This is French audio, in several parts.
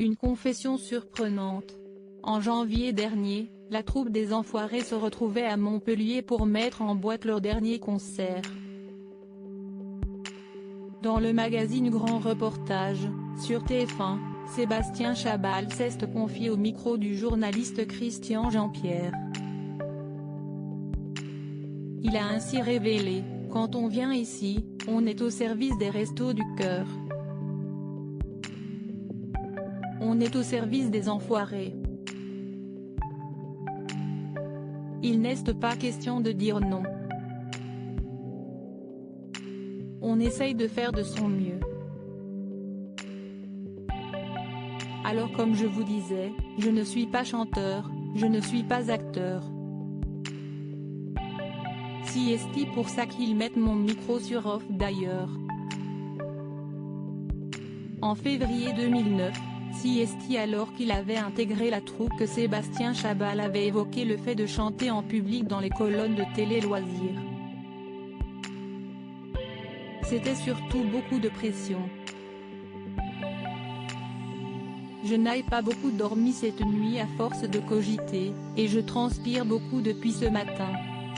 Une confession surprenante. En janvier dernier, la troupe des Enfoirés se retrouvait à Montpellier pour mettre en boîte leur dernier concert. Dans le magazine Grand Reportage, sur TF1, Sébastien Chabal s'est confié au micro du journaliste Christian Jean-Pierre. Il a ainsi révélé: « Quand on vient ici, on est au service des Restos du Cœur. On est au service des Enfoirés. Il n'est pas question de dire non. On essaye de faire de son mieux. Alors comme je vous disais, je ne suis pas chanteur, je ne suis pas acteur. Si est-il pour ça qu'ils mettent mon micro sur off d'ailleurs. » En février 2009, si est-il alors qu'il avait intégré la troupe que Sébastien Chabal avait évoqué le fait de chanter en public dans les colonnes de Télé Loisirs. C'était surtout beaucoup de pression. Je n'ai pas beaucoup dormi cette nuit à force de cogiter, et je transpire beaucoup depuis ce matin.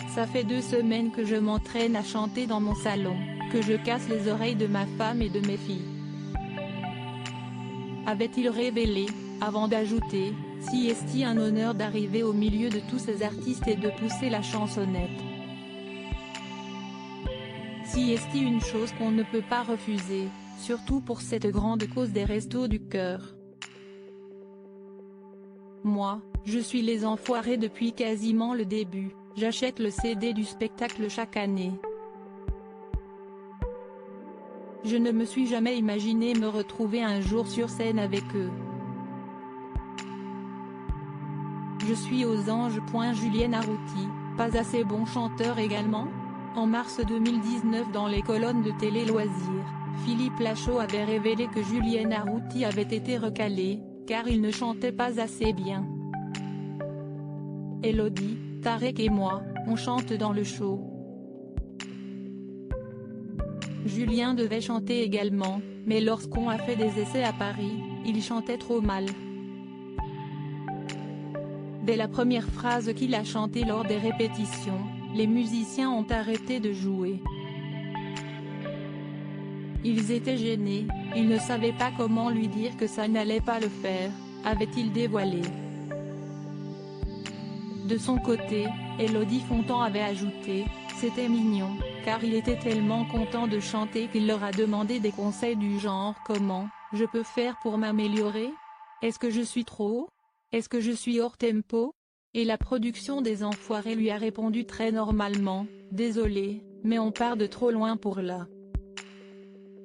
Ça fait 2 semaines que je m'entraîne à chanter dans mon salon, que je casse les oreilles de ma femme et de mes filles. Avait-il révélé, avant d'ajouter: « Si est-il un honneur d'arriver au milieu de tous ces artistes et de pousser la chansonnette. Si est-il une chose qu'on ne peut pas refuser, surtout pour cette grande cause des Restos du Cœur. Moi, je suis les Enfoirés depuis quasiment le début, j'achète le CD du spectacle chaque année. Je ne me suis jamais imaginé me retrouver un jour sur scène avec eux. Je suis aux anges. » Julien Arrouti, pas assez bon chanteur également? En mars 2019 dans les colonnes de Télé Loisirs, Philippe Lachaud avait révélé que Julien Arrouti avait été recalé, car il ne chantait pas assez bien. Elodie, Tarek et moi, on chante dans le show. Julien devait chanter également, mais lorsqu'on a fait des essais à Paris, il chantait trop mal. Dès la première phrase qu'il a chantée lors des répétitions, les musiciens ont arrêté de jouer. Ils étaient gênés, ils ne savaient pas comment lui dire que ça n'allait pas le faire, avait-il dévoilé. De son côté, Élodie Fontan avait ajouté: « C'était mignon, car il était tellement content de chanter qu'il leur a demandé des conseils du genre: « Comment je peux faire pour m'améliorer? Est-ce que je suis trop haut? Est-ce que je suis hors tempo ?» Et la production des Enfoirés lui a répondu très normalement: « Désolé, mais on part de trop loin pour là.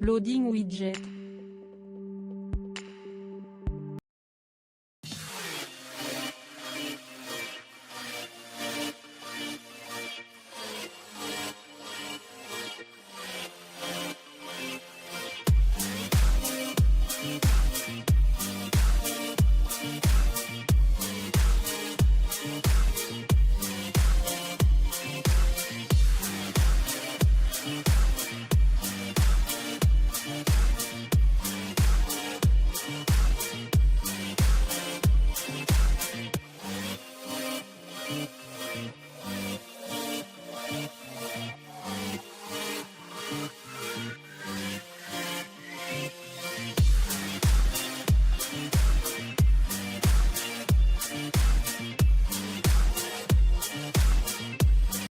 Loading widget.